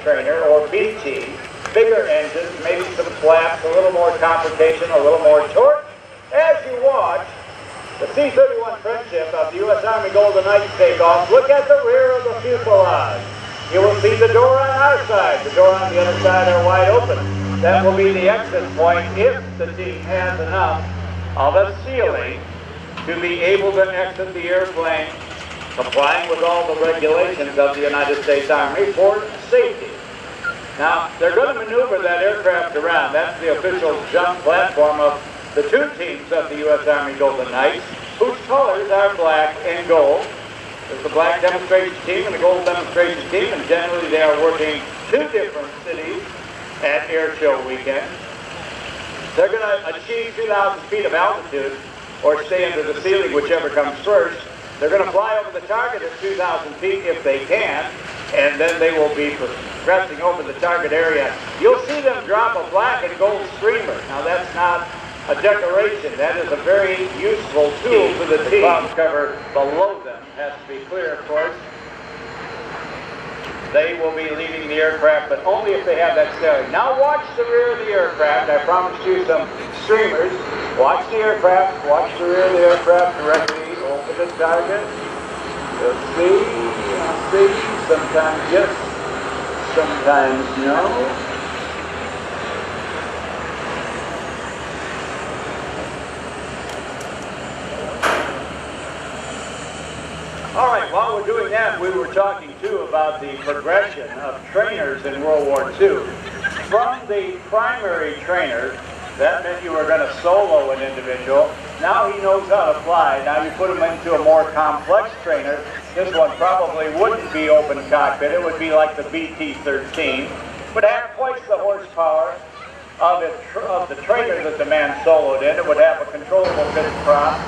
trainer, or BT, bigger engines, maybe some flaps, a little more complication, a little more torque. As you watch the C-31 Troopship of the U.S. Army Golden Knights take off, look at the rear of the fuselage. You will see the door on our side. The door on the other side are wide open. That will be the exit point if the team has enough of a ceiling to be able to exit the airplane, complying with all the regulations of the United States Army for safety. Now, they're going to maneuver that aircraft around. That's the official jump platform of the two teams of the U.S. Army Golden Knights, whose colors are black and gold. There's the black demonstration team and the gold demonstration team, and generally they are working two different cities at air show weekend. They're going to achieve 2,000 feet of altitude or stay under the ceiling, whichever comes first. They're going to fly over the target at 2,000 feet if they can, and then they will be progressing over the target area. You'll see them drop a black and gold streamer. Now that's not a decoration. That is a very useful tool for the team. The cloud cover below them has to be clear, of course. They will be leaving the aircraft, but only if they have that ceiling. Now watch the rear of the aircraft. I promised you some streamers. Watch the aircraft. Watch the rear of the aircraft directly over the target. You'll see, sometimes yes, sometimes no. All right, while we're doing that, we were talking too about the progression of trainers in World War II. From the primary trainer, that meant you were going to solo an individual. Now he knows how to fly. Now you put him into a more complex trainer. This one probably wouldn't be open cockpit. It would be like the BT-13. Would have twice the horsepower of the trainer that the man soloed in. It would have a controllable pitch prop.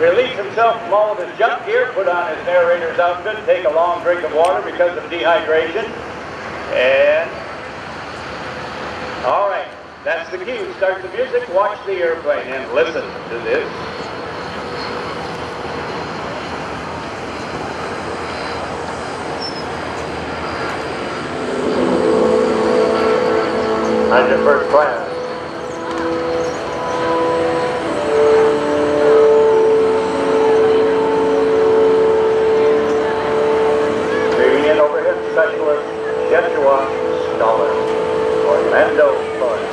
Release himself from all of his jump gear, put on his narrator's outfit, take a long drink of water because of dehydration, and all right, that's the cue. Start the music, watch the airplane, and listen to this. How's your first class? Specialist Joshua Stoller, Orlando, Florida.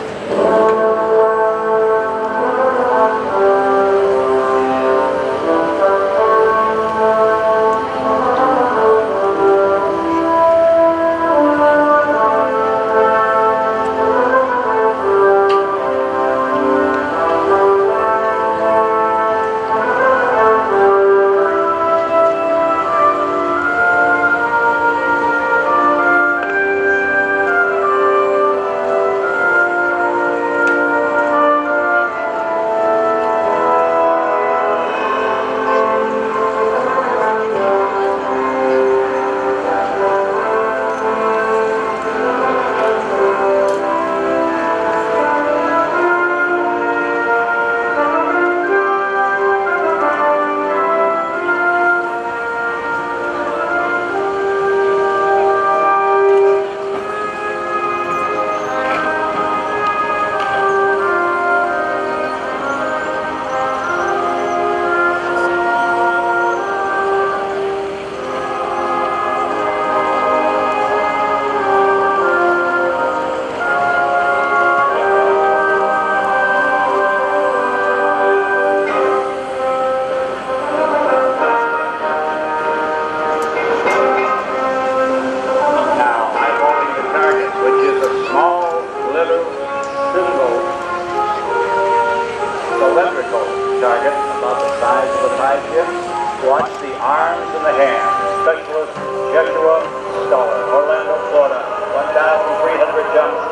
Watch the arms and the hands. Specialist Joshua Stoller, Orlando, Florida. 1,300 jumps.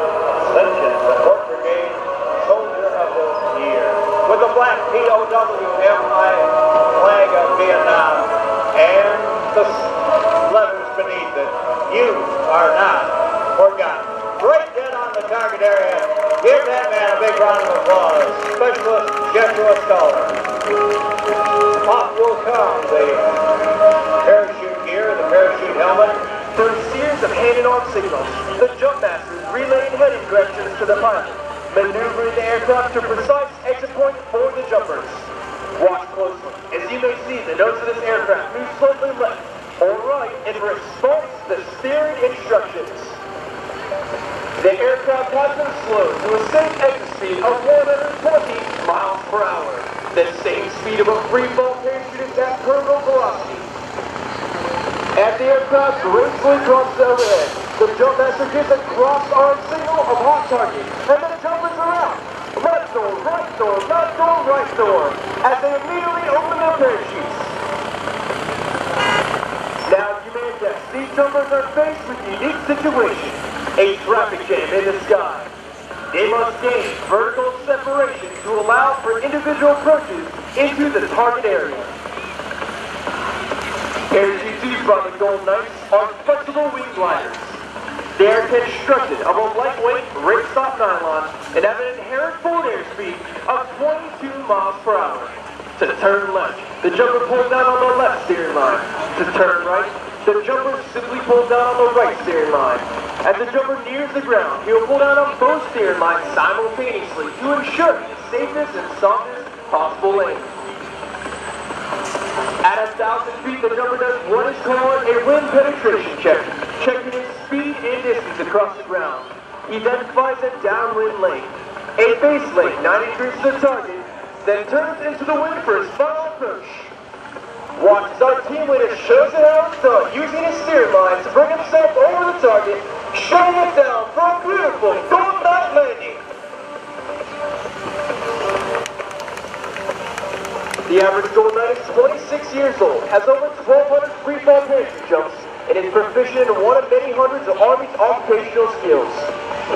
Ascension, Support Brigade, Soldier of the Year. With the black POWMI flag of Vietnam and the letters beneath it. You are not forgotten. Right dead on the target area. Give that man a big round of applause. Specialist Joshua Scholar. Off will come the parachute gear, the parachute helmet. Through a series of hand and arm signals, the jump masters relayed heading directions to the pilot, maneuvering the aircraft to precise exit point for the jumpers. Watch closely, as you may see the nose of this aircraft move slightly left or right in response to the steering instructions. The aircraft has been slowed to a safe exit speed of 120 miles per hour, the same speed of a free fall parachutist at terminal velocity. As the aircraft gracefully crosses overhead, the jump master gives a cross-arm signal of hot target, and the jumpers are out. Left door, right door, left door, right door, as they immediately open their parachutes. Now you may guess, these jumpers are faced with a unique situation, a traffic jam in the sky. They must gain vertical separation to allow for individual approaches into the target area. Parachutes used by the Gold Knights are flexible wing gliders. They are constructed of a lightweight ripstop nylon and have an inherent forward airspeed of 22 miles per hour. To turn left, the jumper pulls down on the left steering line. To turn right, the jumper simply pulls down on the right steering line. As the jumper nears the ground, he will pull down on both steering lines simultaneously to ensure the safest and softest possible landing. At 1,000 feet, the jumper does what is called a wind penetration check, checking his speed and distance across the ground. He then finds a downwind lane, a base lane 90 degrees to the target, then turns into the wind for his final approach. Watch as our team leader shows it how it's done, using his steering line to bring himself over the target, shutting it down for a beautiful Golden Knight landing. The average Golden Knight is 26 years old, has over 1,200 free-fall parachute jumps, and is proficient in one of many hundreds of Army's occupational skills.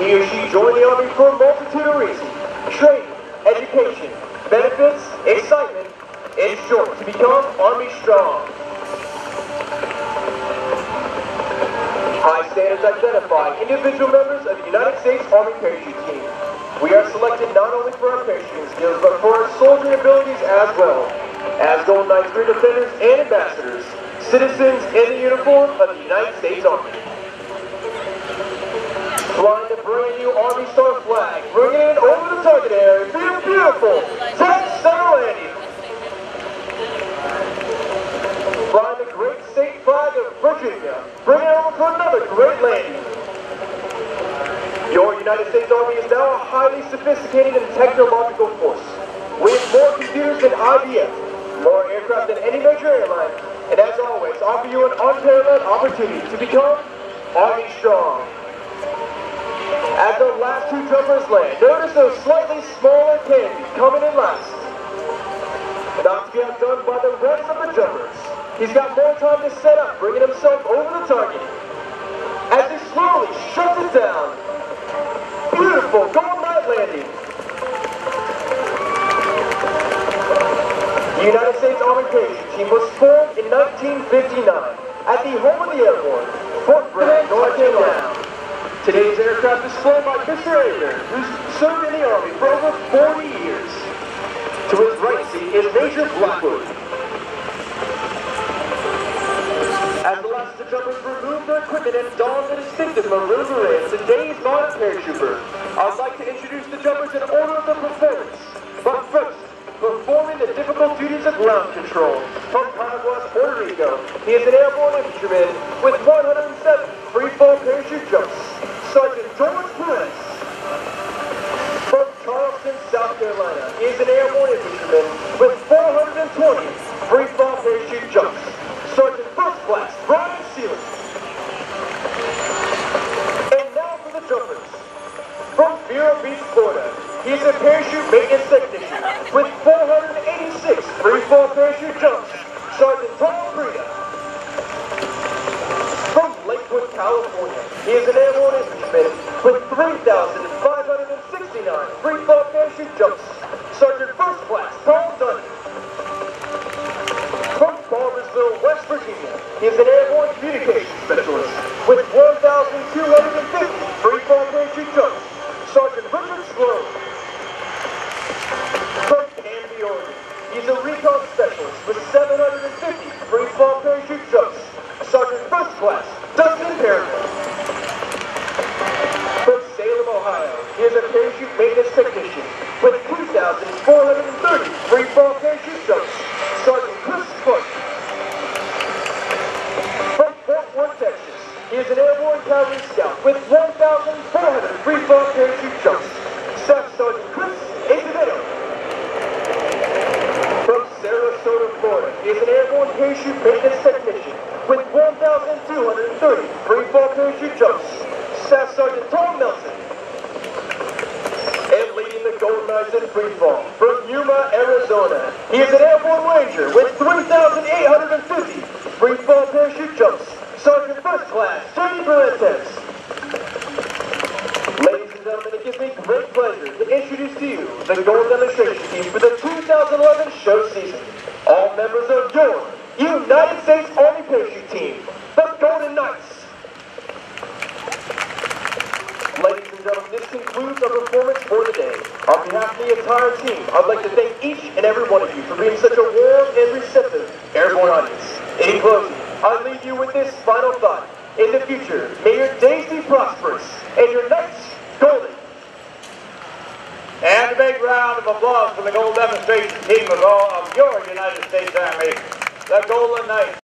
He or she joined the Army for a multitude of reasons: training, education, benefits, excitement, in short, to become Army strong. High standards identify individual members of the United States Army Parachute Team. We are selected not only for our parachuting skills, but for our soldiering abilities as well. As Golden Knights, great defenders and ambassadors, citizens in the uniform of the United States Army. Flying the brand new Army Star flag, bringing it over the target area, beautiful, 10-center landing. Flying the great state flag of Virginia, bringing it over for another great landing. Your United States Army is now a highly sophisticated and technological force. We have more computers than IBM, more aircraft than any major airline, and as always, offer you an unparalleled opportunity to become Army strong. As the last two jumpers land, notice those slightly smaller canopies coming in last. Not to be outdone by the rest of the jumpers. He's got more time to set up, bringing himself over the target. As he slowly shuts it down, beautiful Golden Knight landing. The United States Army Parachute Team was formed in 1959 at the home of the airborne, Fort Bragg, North Carolina. Today's aircraft is flown by Mr. Airman, who's served in the Army for over 40 years. To his right seat is Major Blackwood. As the last of the jumpers remove their equipment and don the distinctive maroon beret, today's modern paratrooper, I'd like to introduce the jumpers in order of their performance. But first, performing the difficult duties of ground control. From Paraguay, Puerto Rico, he is an airborne infantryman with 107 free-fall parachute jumps. Sergeant George Perez. From Charleston, South Carolina, he is an airborne infantryman with 420 free-fall parachute jumps. Sergeant First Class Brian Sealy. And now for the jumpers. From Vero Beach, Florida, he is a parachute maintenance technician with 486 free-fall parachute jumps. Sergeant Tom Frida. From Lakewood, California, he is an airborne infantryman with 3,569 free-fall parachute jumps. Sergeant First Class Tom Dunn. From Barboursville, West Virginia, he is an airborne communications specialist with 1,250 free-fall parachute jumps. is a parachute maintenance technician with 2,430 free fall parachute jumps, Sergeant Chris Clark. From Fort Worth, Texas, he is an airborne cavalry scout with 1,400 free fall parachute jumps, Staff Sergeant Chris Azevedo. From Sarasota, Florida, he is an airborne parachute maintenance technician with 1,230 free fall parachute jumps, Staff Sergeant Tom Nelson. And leading the Golden Knights in free fall, from Yuma, Arizona, he is an airborne ranger with 3,850 free fall parachute jumps, Sergeant First Class Tony Valentes. Ladies and gentlemen, it gives me great pleasure to introduce to you the Gold Demonstration Team for the 2011 show season. All members of your United States Army Parachute Team, the Golden Knights. Ladies and gentlemen, this concludes our performance for the day. On behalf of the entire team, I'd like to thank each and every one of you for being such a warm and receptive airborne audience. In closing, I leave you with this final thought. In the future, may your days be prosperous and your nights golden. And a big round of applause for the Gold Demonstration Team of all of your United States Army, the Golden Knights.